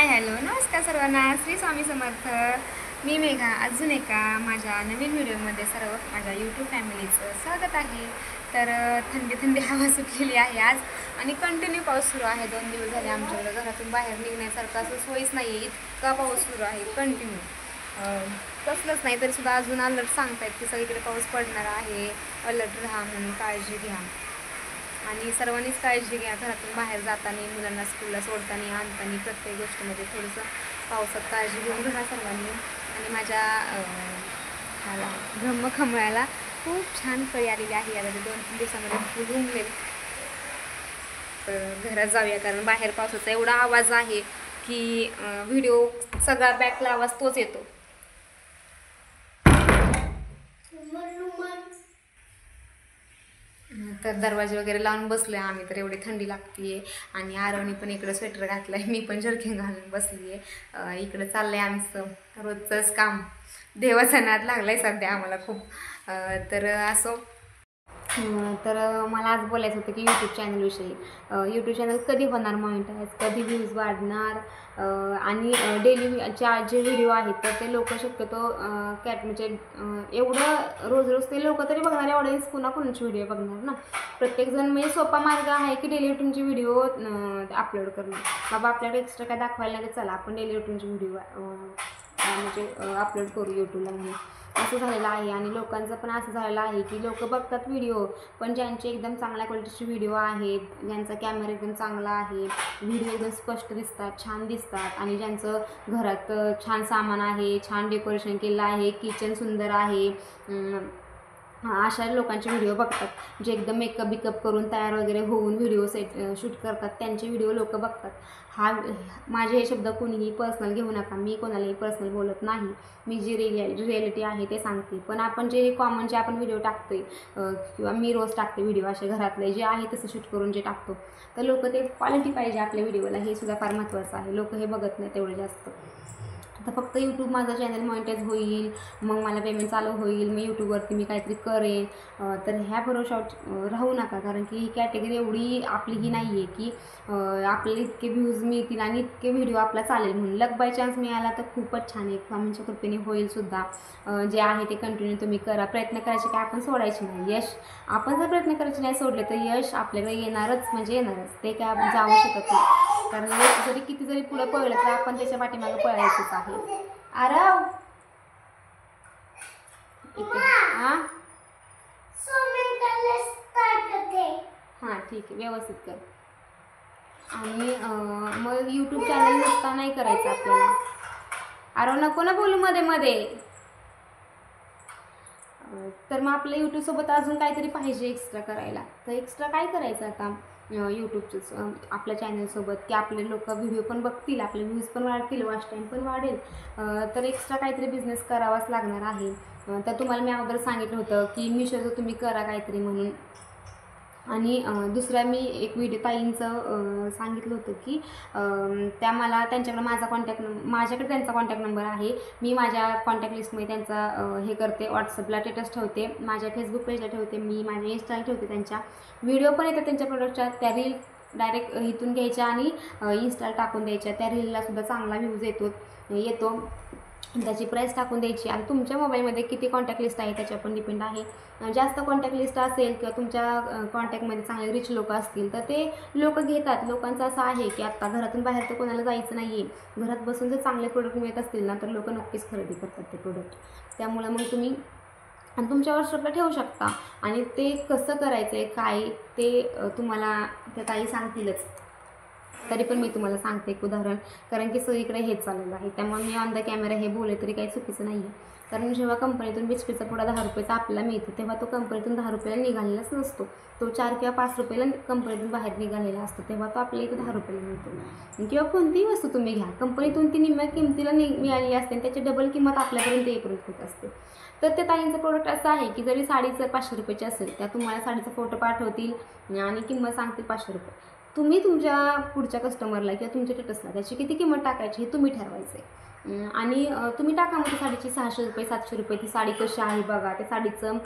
Hi hello नमस्कार सर्वांना, श्री स्वामी समर्थ. मी मेघा अजून एका माझ्या नवीन व्हिडिओमध्ये सर्व माझ्या यूट्यूब फॅमिलीचं स्वागत आहे. तर थंडी हवा सुटलेली आहे आज आणि कंटिन्यू पाऊस सुरू आहे. 2 दिवस झाले आमच्याकडे घरातून बाहेर निघण्यासारखं असं सोयीच नाही आहे, इतका पाऊस सुरू आहे कंटिन्यू. कसलंच नाही तरी सुद्धा अजून अलर्ट सांगतायत की सगळीकडे पाऊस पडणार आहे, अलर्ट राहा म्हणून, काळजी घ्या. आणि सर्वांनीच काळजी घ्या. घरातून बाहेर जाताना, मुलांना स्कूलला सोडताना, आणताना प्रत्येक गोष्टीमध्ये थोडंसं पावसात काळजी घेऊन राहा सर्वांनी. आणि माझ्या ह्याला ब्रह्मकमळाला खूप छान फळी आलेली आहे. आता 2-3 दिवसामध्ये फुल उमलेल. तर घरात जाऊया, कारण बाहेर पावसाचा एवढा आवाज आहे की व्हिडिओ सगळा बॅकला आवाज तोच येतो. तर दरवाजे वगैरे लावून बसलो आहे आम्ही. तर एवढी थंडी लागते आहे. आणि आरवणी पण इकडं स्वेटर घातलं आहे, मी पण जर्किन घालून बसली आहे. इकडं चाललं आहे आमचं रोजचंच काम. देवाचा नाद लागला आहे सध्या आम्हाला खूप. तर असो, तर मला आज बोलायचं होतं की यूट्यूब चॅनलविषयी. यूट्यूब चॅनल कधी होणार मॉनिटाईज, कधी व्ह्यूज वाढणार, आणि डेलीच्या जे व्हिडिओ आहेत तर ते लोक शक्यतो म्हणजे एवढं रोज ते लोक तरी बघणार, ऑडियन्स कुणाची व्हिडिओ बघणार ना. प्रत्येकजण म्हणजे सोपा मार्ग आहे की डेली रुटीनचे व्हिडिओ अपलोड करणं. बाबा आपल्याकडे एक्स्ट्रा काय दाखवायला नाही, चला आपण डेली रुटीनचे व्हिडिओ म्हणजे अपलोड करू यूट्यूबला म्हणून असं झालेलं आहे. आणि लोकांचं पण असं झालेलं आहे की लोक बघतात व्हिडिओ, पण ज्यांचे एकदम चांगल्या क्वालिटीचे व्हिडिओ आहेत, ज्यांचा कॅमेरा एकदम चांगला आहे, व्हिडिओ एकदम स्पष्ट दिसतात, छान दिसतात, आणि ज्यांचं घरात छान सामान आहे, छान डेकोरेशन केलं आहे, किचन सुंदर आहे, अशा लोकांचे व्हिडिओ बघतात. जे एकदम मेकअप बिकअप करून तयार वगैरे होऊन व्हिडिओ शूट करतात, त्यांचे व्हिडिओ लोक बघतात. माझे हे शब्द कोणीही पर्सनल घेऊ नका, मी कोणालाही पर्सनल बोलत नाही. मी जी रिॲलिटी आहे ते सांगते. पण आपण जे कॉमन जे आपण व्हिडिओ टाकतोय, किंवा मी रोज टाकते व्हिडिओ असे घरातले जे आहे तसं शूट करून जे टाकतो, तर लोक ते क्वालिटी पाहिजे आपल्या व्हिडिओला, हे सुद्धा फार महत्त्वाचं आहे. लोक हे बघत नाही तेवढं जास्त. आता फक्त यूट्यूब माझं चॅनल मॉनिटाईज होईल, मग मला पेमेंट चालू होईल, मग यूट्यूबवरती मी काहीतरी करेन, तर ह्या भरोशावर राहू नका. कारण की ही कॅटेगरी एवढी आपली ही नाही आहे की आपल्याला इतके व्ह्यूज मिळतील आणि इतके व्हिडिओ आपला चालेल म्हणून. लक बाय चान्स मिळाला तर खूपच छान आहे, स्वामींच्या कृपेने होईलसुद्धा. जे आहे ते कंटिन्यू तुम्ही करा. प्रयत्न करायचे काय आपण सोडायचे नाही. यश आपण जर प्रयत्न करायचे नाही सोडले तर यश आपल्याकडे येणारच म्हणजे येणारच, ते काय आपण जाऊ शकत नाही. कारण यश जरी किती जरी पुढे पळलं तर आपण त्याच्या पाठीमागे पळायचंच आहे. आरव हां ठीक आहे, व्यवस्थित कर. आणि मग यूट्यूब चॅनल नुसता नाही करायचं आपल्याला. आरव नको ना बोलू मध्ये मध्ये. तर मग आपल्या यूट्यूबसोबत अजून काहीतरी पाहिजे एक्स्ट्रा करायला. तर एक्स्ट्रा काय करायचं आता यूट्यूबचं आपल्या चॅनलसोबत, की आपले लोक व्हिडिओ पण बघतील, आपले व्ह्यूज पण वाढतील, वॉच टाईम पण वाढेल. तर एक्स्ट्रा काहीतरी बिझनेस करावाच लागणार आहे. तर तुम्हाला मी अगोदर सांगितलं होतं की मिशोचं तुम्ही करा काहीतरी म्हणून. आणि दुसऱ्या मी एक व्हिडिओ ताईंचं सांगितलं होतं की त्या मला त्यांच्याकडे माझ्याकडे त्यांचा कॉन्टॅक्ट नंबर आहे. मी माझ्या कॉन्टॅक्ट लिस्टमध्ये त्यांचा हे करते, व्हॉट्सअपला स्टेटस ठेवते, माझ्या फेसबुक पेजला ठेवते, मी माझ्या इंस्टाला ठेवते. त्यांच्या व्हिडिओ पण येतात त्यांच्या प्रोडक्टच्या, त्या रील डायरेक्ट इथून घ्यायच्या आणि इंस्टाला टाकून द्यायच्या. त्या रीललासुद्धा चांगला व्ह्यूज येतो, त्याची प्राईस टाकून द्यायची. आणि तुमच्या मोबाईलमध्ये किती कॉन्टॅक्ट लिस्ट आहे त्याच्यावर पण डिपेंड आहे. जास्त कॉन्टॅक्ट लिस्ट असेल किंवा तुमच्या कॉन्टॅक्टमध्ये चांगले रिच लोक असतील तर ते लोक घेतात. लोकांचं असं आहे की आत्ता घरातून बाहेर तर कोणाला जायचं नाही आहे, घरात बसून जर चांगले प्रोडक्ट मिळत असतील ना तर लोक नक्कीच खरेदी करतात ते प्रोडक्ट. त्यामुळं मग तुम्ही तुमच्या व्हॉट्सअपला ठेवू शकता. आणि ते कसं करायचं आहे काय ते तुम्हाला त्या ताई सांगतीलच. तरी पण मी तुम्हाला सांगते एक उदाहरण, कारण की सगळीकडे हेच चाललेलं आहे. त्यामुळे मी ऑन द कॅमेरा हे बोलले तरी काही चुकीचं नाही आहे. कारण जेव्हा कंपनीतून बिस्किटचा पुडा 10 रुपयाचा आपल्याला मिळतो तेव्हा तो कंपनीतून 10 रुपयाला निघालेलाच नसतो. तो 4 किंवा 5 रुपयाला कंपनीतून बाहेर निघालेला असतो, तेव्हा तो आपल्या इथे 10 रुपयाला मिळतो. किंवा कोणतीही वस्तू तुम्ही घ्या, कंपनीतून ती निम्म्या किमतीला मिळालेली असते आणि त्याची डबल किंमत आपल्यापर्यंत येईपर्यंत होत असते. तर त्या ताईंचं प्रोडक्ट असं आहे की जरी साडी जर 500 रुपयाची असेल, त्या तुम्हाला साडीचा फोटो पाठवतील आणि किंमत सांगतील 500 रुपये. तुम्ही तुमच्या पुढच्या कस्टमरला किंवा तुमच्या स्टेटसला त्याची किती किंमत टाकायची हे तुम्ही ठरवायचं आहे. आणि तुम्ही टाका मग साडीची 600 रुपये 700 रुपये, ती साडी कशी आहे बघा, त्या साडीचं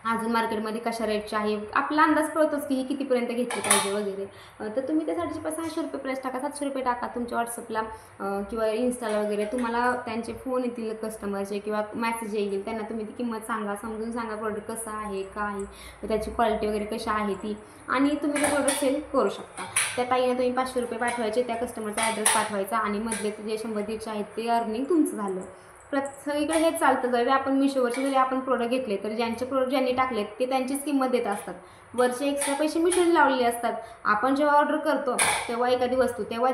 अजून मार्केटमध्ये कशा रेटचे आहे आपला अंदाज कळतोच की ही कितीपर्यंत घेतली पाहिजे वगैरे. तर तुम्ही त्या 650 प्राईस टाका, 700 रुपये टाका तुमच्या व्हॉट्सअपला किंवा इन्स्टाला वगैरे. तुम्हाला त्यांचे फोन येतील कस्टमरचे किंवा मेसेज येईल, त्यांना तुम्ही ती किंमत सांगा, समजून सांगा प्रोडक्ट कसं आहे, काय आहे, त्याची क्वालिटी वगैरे कशी आहे ती, आणि तुम्ही ते प्रोडक्ट सेल करू शकता. त्या ताईने तुम्ही 500 रुपये पाठवायचे, त्या कस्टमरचा ॲड्रेस पाठवायचा आणि मधले जे 100-150 आहेत ते अर्निंग तुमचं झालं. सगळीकडे हेच चालतं. जरी आपण मिशोवरचे जरी आपण प्रोडक्ट घेतले तर ज्यांचे प्रोडक्ट ज्यांनी टाकलेत ते त्यांचीच किंमत देत असतात. वरचे एक्स्ट्रा पैसे मिशोने लावलेले असतात. आपण जेव्हा ऑर्डर करतो तेव्हा एखादी वस्तू, तेव्हा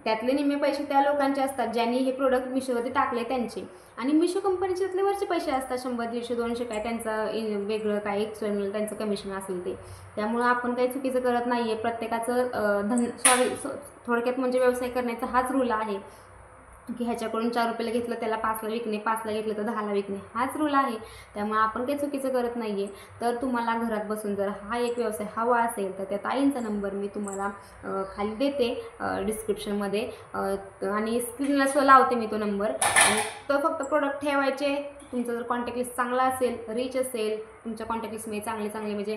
त्यातले निम्मे पैसे त्या लोकांचे असतात ज्यांनी हे प्रोडक्ट मिशोवरती टाकले त्यांचे, आणि मिशो कंपनीचे त्यातले वरचे पैसे असतात 100, 150, 200 काय त्यांचं वेगळं काय एक्सटर्नल त्यांचं कमिशन असेल ते. त्यामुळं आपण काही चुकीचं करत नाही आहे. प्रत्येकाचं थोडक्यात म्हणजे व्यवसाय करण्याचा हाच रूल आहे की ह्याच्याकडून 4 रुपयाला घेतलं त्याला 5ला विकणे, 5ला घेतलं तर 10ला विकणे, हाच रूल आहे. त्यामुळे आपण काही चुकीचं करत नाही आहे. तर तुम्हाला घरात बसून जर हा एक व्यवसाय हवा असेल तर त्या ताईंचा नंबर मी तुम्हाला खाली देते डिस्क्रिप्शनमध्ये, आणि स्क्रीनला लावते मी तो नंबर. आणि तो फक्त प्रोडक्ट ठेवायचे. तुमचा जर कॉन्टॅक्ट लिस्ट चांगला असेल, रिच असेल, तुमच्या कॉन्टॅक्ट लिस्टमध्ये चांगले म्हणजे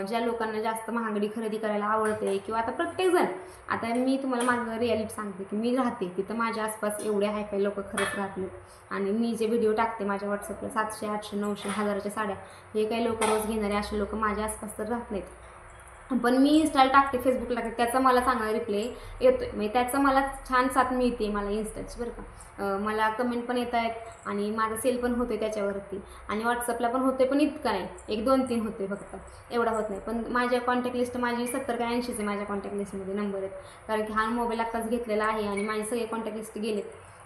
ज्या लोकांना जास्त महागडी खरेदी करायला आवडते, किंवा आता प्रत्येकजण, आता मी तुम्हाला माझं रिॲलिटी सांगते की मी राहते तिथं, माझ्या आसपास एवढे हायफाय लोक खरंच राहत नाहीत. आणि मी जे व्हिडिओ टाकते माझ्या व्हॉट्सअपला 700, 800, 900, 1000च्या साड्या, हे काही लोक रोज घेणारे असे लोक माझ्या आसपास तर राहत नाहीत. पण मी इन्स्टाला टाकते, फेसबुकला टाकते, त्याचा मला चांगला रिप्लाय येतो आहे. म्हणजे त्याचं मला छान साथ मिळते मला इन्स्टाची, बरं का. मला कमेंट पण येत आहेत आणि माझा सेल पण होतो आहे त्याच्यावरती, आणि व्हॉट्सअपला पण होते, पण इतका नाही, 1-2-3 होते फक्त, एवढा होत नाही. पण माझ्या कॉन्टॅक्ट लिस्ट माझी 70 का 80 आहे माझ्या कॉन्टॅक्ट लिस्टमध्ये नंबर आहेत, कारण की हा मोबाईल आत्ताच घेतलेला आहे आणि माझे सगळे कॉन्टॅक्ट लिस्ट गेलेत.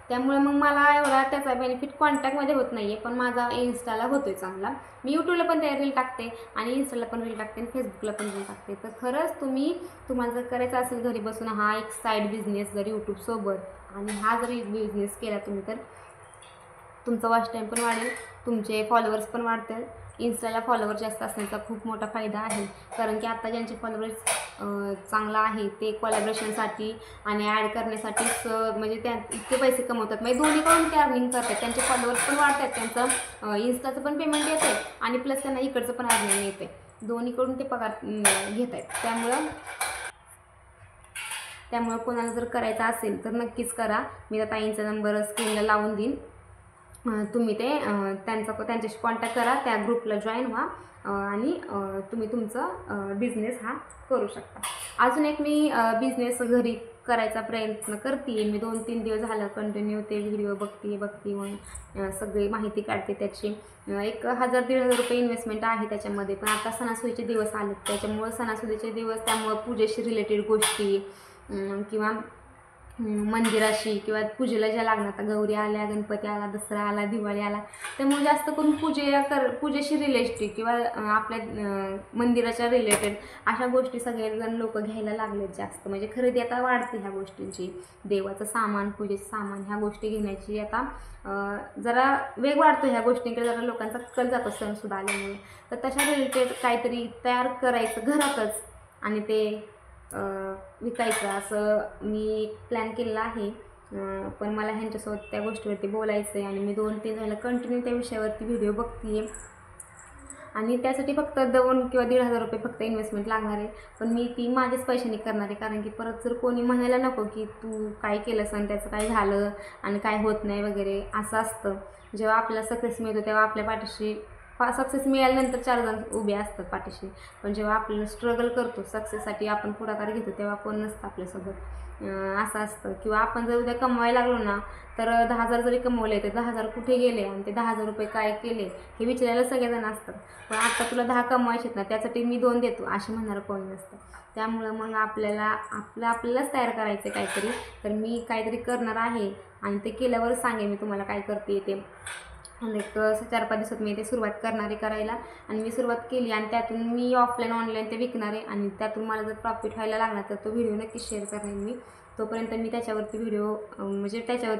त्यामुळे मग मला एवढा त्याचा बेनिफिट कॉन्टॅक्टमध्ये होत नाही आहे, पण माझा इन्स्टाला होतो आहे चांगला. मी यूट्यूबला पण त्या रील टाकते आणि इन्स्टाला पण रील टाकते आणि फेसबुकला पण रील टाकते. तर खरंच तुम्हाला जर करायचं असेल घरी बसून हा एक साईड बिझनेस जर यूट्यूबसोबत, आणि हा जर बिझनेस केला तुम्ही तर तुमचा वॉच टाईम पण वाढेल, तुमचे फॉलोअर्स पण वाढतील. इन्स्टाला फॉलोअर जास्त असण्याचा खूप मोठा फायदा आहे, कारण की आता ज्यांचे फॉलोअर्स चांगला आहे ते कोलॅबरेशनसाठी आणि ॲड करण्यासाठीच म्हणजे त्या इतके पैसे कमवतात. म्हणजे दोन्हीकडून ते अर्निंग करतात, त्यांचे फॉलोअर्स पण वाढतात, त्यांचं इन्स्टाचं पण पेमेंट येतं आहे आणि प्लस त्यांना इकडचं पण अर्निंग येतं आहे, दोन्हीकडून ते पगार घेत आहेत. त्यामुळं कोणाला जर करायचं असेल तर नक्कीच करा. मी त्या ताईंचा नंबर स्क्रीनला लावून देईन, तुम्ही ते त्यांच्याशी कॉन्टॅक्ट करा, त्या ग्रुपला जॉईन व्हा आणि तुम्ही तुमचा बिझनेस हा करू शकता. अजून एक मी बिझनेस घरी करायचा प्रयत्न करते. मी 2-3 दिवस झालं कंटिन्यू ते व्हिडिओ बघते मग सगळी माहिती काढते त्याची. 1000-1500 रुपये इन्व्हेस्टमेंट आहे त्याच्यामध्ये. पण आता सणासुदीचे दिवस आलेत, त्याच्यामुळं सणासुदीचे दिवस, त्यामुळं पूजेशी रिलेटेड गोष्टी किंवा मंदिराशी किंवा पूजेला ज्या लागणार, आता गौरी आल्या, गणपती आला, दसरा आला, दिवाळी आला, त्यामुळे जास्त करून पूजेशी रिलेटेड किंवा आपल्या मंदिराच्या रिलेटेड अशा गोष्टी सगळेजण लोक घ्यायला लागलेत जास्त. म्हणजे खरेदी आता वाढते ह्या गोष्टींची, देवाचं सामान, पूजेचं सामान, ह्या गोष्टी घेण्याची आता जरा वेग वाढतो. ह्या गोष्टींकडे जरा लोकांचा कल जातो सणसुद्धा आल्यामुळे. तर तशा रिलेटेड काहीतरी तयार करायचं घरातच आणि ते विकायचं, असं मी प्लॅन केलेला आहे. पण मला ह्यांच्यासोबत त्या गोष्टीवरती बोलायचं आहे आणि मी 2-3 झालं कंटिन्यू त्या विषयावरती व्हिडिओ बघते आहे. आणि त्यासाठी फक्त 2 किंवा 1,500 रुपये फक्त इन्व्हेस्टमेंट लागणार आहे. पण मी ती माझ्याच पैशाने करणार आहे, कारण की परत जर कोणी म्हणायला नको की तू काय केलंस आणि त्याचं काय झालं आणि काय होत नाही वगैरे, असं असतं. जेव्हा आपल्याला सक्सेस मिळतो तेव्हा आपल्या पाठीशी सक्सेस मिळाल्यानंतर 4 जण उभे असतात पाठीशी, पण जेव्हा आपल्याला स्ट्रगल करतो सक्सेससाठी, आपण पुढाकार घेतो, तेव्हा कोण नसतं आपल्यासोबत, असं असतं. किंवा आपण जर उद्या कमवायला लागलो ना, तर 10,000 जरी कमवले तर 10,000 कुठे गेले आणि ते 10,000 रुपये काय केले हे विचारायला सगळेजण असतात. पण आता तुला 10 कमवायचे ना, त्यासाठी मी 2 देतो असे म्हणणारं कोणी नसतं. त्यामुळं मग आपल्यालाच तयार करायचं काहीतरी. तर मी काहीतरी करणार आहे आणि ते केल्यावर सांगेन मी तुम्हाला काय करते ते. आणि 4-5 दिवसात मी ते सुरुवात करणार आहे करायला, आणि मी सुरुवात केली आणि त्यातून मी ऑनलाईन ते विकणार आहे, आणि त्यातून मला जर प्रॉफिट व्हायला लागला तर तो व्हिडिओ नक्कीच शेअर करणार मी. तोपर्यंत मी त्याच्यावरती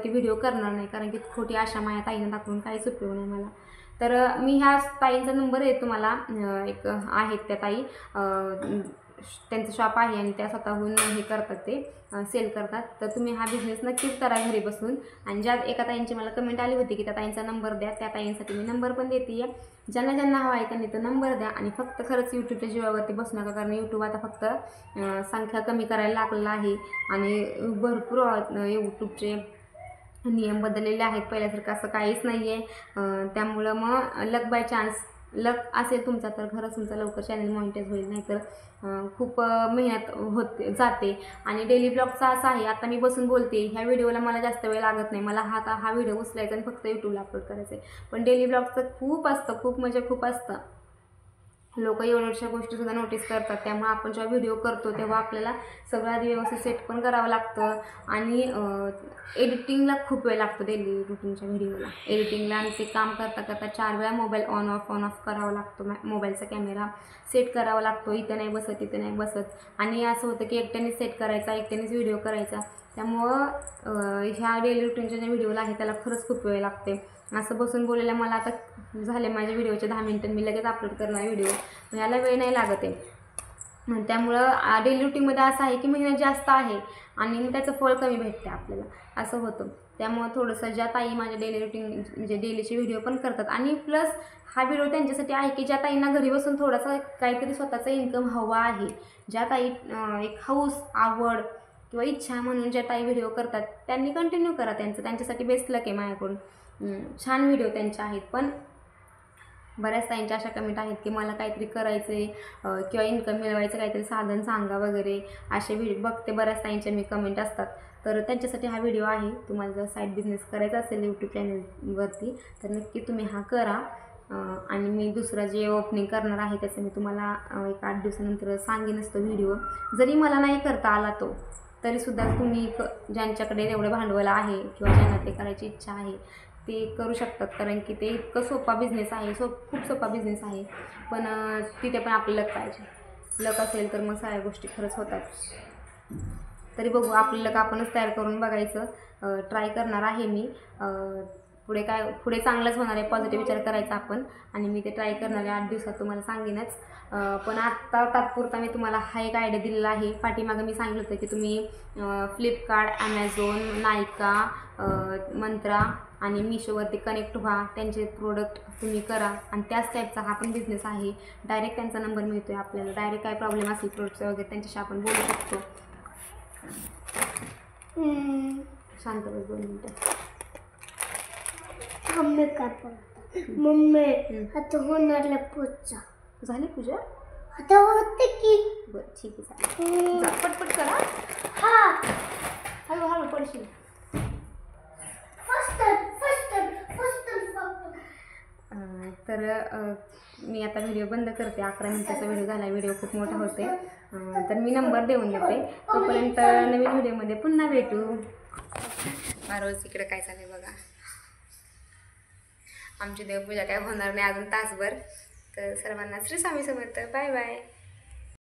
व्हिडिओ करणार नाही, कारण की खोटी आशा माया ताईनं दाखवून काहीच उपयोग नाही मला. तर मी ह्या ताईंचा नंबर आहे तुम्हाला, एक आहेत त्या ताई, त्यांचं शॉप आहे आणि त्या स्वतःहून हे करतात, ते सेल करतात. तर तुम्ही हा बिझनेस नक्कीच करा घरी बसून. आणि ज्या एका ताईंची मला कमेंट आली होती की त्या ताईंचा नंबर द्या, त्या ताईंसाठी मी नंबर पण देते आहे. ज्यांना ज्यांना हवा आहे त्यांनी तो नंबर द्या. आणि फक्त खरंच यूट्यूबच्या जीवावरती बसू नका, कारण यूट्यूब आता फक्त संख्या कमी करायला लागलेला आहे आणि भरपूर यूट्यूबचे नियम बदललेले आहेत. पहिल्यासारखं असं काहीच नाही आहे. त्यामुळं मग लक बाय चान्स, लक असेल तुमचा तर खरंच तुमचा लवकर चॅनल मॉनिटाईज होईल, नाहीतर खूप मेहनत होते जाते. आणि डेली ब्लॉगचा असं आहे, आता मी बसून बोलते, ह्या व्हिडिओला मला जास्त वेळ लागत नाही. मला हा व्हिडिओ उचलायचा आणि फक्त यूट्यूबला अपलोड करायचं आहे. पण डेली ब्लॉगचं खूप असतं, खूप म्हणजे खूप असतं. लोक एवढ्याशा गोष्टीसुद्धा नोटीस करतात. त्यामुळे आपण जेव्हा व्हिडिओ करतो तेव्हा आपल्याला सगळं आधी व्यवस्थित सेट पण करावं लागतं. आणि एडिटिंगला खूप वेळ लागतो. डेली रुटीनच्या व्हिडिओला एडिटिंगला आणि ते काम करता करता 4 वेळा मोबाईल ऑन ऑफ करावा लागतो. मोबाईलचा कॅमेरा सेट करावा लागतो. इथं नाही बसत, इथं नाही बसत. आणि असं होतं की एकट्यानेच सेट करायचा, एकट्यानेच व्हिडिओ करायचा. त्यामुळं ह्या डेली रुटीनच्या ज्या व्हिडिओला आहे त्याला खरंच खूप वेळ लागते. असं बसून बोलायला मला आता झाले माझ्या व्हिडिओचे 10 मिनिटं, मी लगेच अपलोड करणार व्हिडिओ, याला वेळ नाही लागत आहे. त्यामुळं डेली रुटीनमध्ये असं आहे की मेहनत जास्त आहे आणि मग त्याचं फळ कमी भेटते आपल्याला, असं होतं. त्यामुळं थोडंसं ज्या ताई माझ्या डेली रुटीन म्हणजे डेलीचे व्हिडिओ पण करतात, आणि प्लस हा व्हिडिओ त्यांच्यासाठी आहे की ज्या ताईंना घरी बसून थोडासा काहीतरी स्वतःचा इन्कम हवा आहे, ज्या ताई एक हौस, आवड किंवा इच्छा म्हणून ज्या ताई व्हिडिओ करतात त्यांनी कंटिन्यू करा. त्यांच्यासाठी बेस्ट लक आहे माझ्याकडून. छान व्हिडिओ त्यांचे आहेत. पण बऱ्याच ताईंच्या अशा कमेंट आहेत की मला काहीतरी करायचं आहे किंवा इन्कम मिळवायचं, काहीतरी साधन सांगा वगैरे, असे व्हिडिओ बघते. बऱ्याच ताईंच्या मी कमेंट असतात. तर त्यांच्यासाठी हा व्हिडिओ आहे. तुम्हाला जर साईड बिझनेस करायचा असेल यूट्यूब चॅनलवरती तर नक्की तुम्ही हा करा. आणि मी दुसरं जे ओपनिंग करणार आहे त्याचं मी तुम्हाला एक 8 दिवसानंतर सांगेनच तो व्हिडिओ. जरी मला नाही करता आला तो, तरीसुद्धा तुम्ही ज्यांच्याकडे एवढं भांडवल आहे किंवा ज्यांना ते करायची इच्छा आहे ते करू शकतात. कारण की ते इतकं सोपा बिझनेस आहे, खूप सोपा बिझनेस आहे. पण तिथे पण आपलं लक पाहिजे. लक असेल तर मग सगळ्या गोष्टी खरंच होतात. तरी बघू, आपलं लक आपणच तयार करून बघायचं. ट्राय करणार आहे मी. पुढे चांगलंच होणार आहे. पॉझिटिव्ह विचार करायचा आपण, आणि मी ते ट्राय करणार आहे. 8 दिवसात तुम्हाला सांगेनच. पण आत्ता तात्पुरता मी तुम्हाला हा एक आयडिया दिलेला आहे. पाठीमागं मी सांगितलं होतं की तुम्ही फ्लिपकार्ट, ॲमेझॉन, नायका, मंत्रा आणि मिशोवरती कनेक्ट व्हा. त्यांचे प्रोडक्ट तुम्ही करा. आणि त्याच टाईपचा हा पण बिझनेस आहे. डायरेक्ट त्यांचा नंबर मिळतो आहे आपल्याला. डायरेक्ट काय प्रॉब्लेम असेल प्रोडक्टचा वगैरे त्यांच्याशी आपण बोलू शकतो. शांत बस 2 मिनटं. मम्मी काय बोलते? मम्मी आता होणार पूजा. झाली पूजा? आता होते की. बरं ठीक आहे, चालेल. जा पटपट करा. हा, हळूहळू पडशील. तर मी आता व्हिडिओ बंद करते. 11 मिनिटाचा व्हिडिओ झाला. व्हिडिओ खूप मोठा होते. तर मी नंबर देऊन देते. तोपर्यंत नवीन व्हिडिओमध्ये पुन्हा भेटू. रोज इकडे काय चाललंय बघा. आमची देवपूजा काय होणार नाही अजून तासभर. तर सर्वांना श्री स्वामी समर्थ. Bye bye.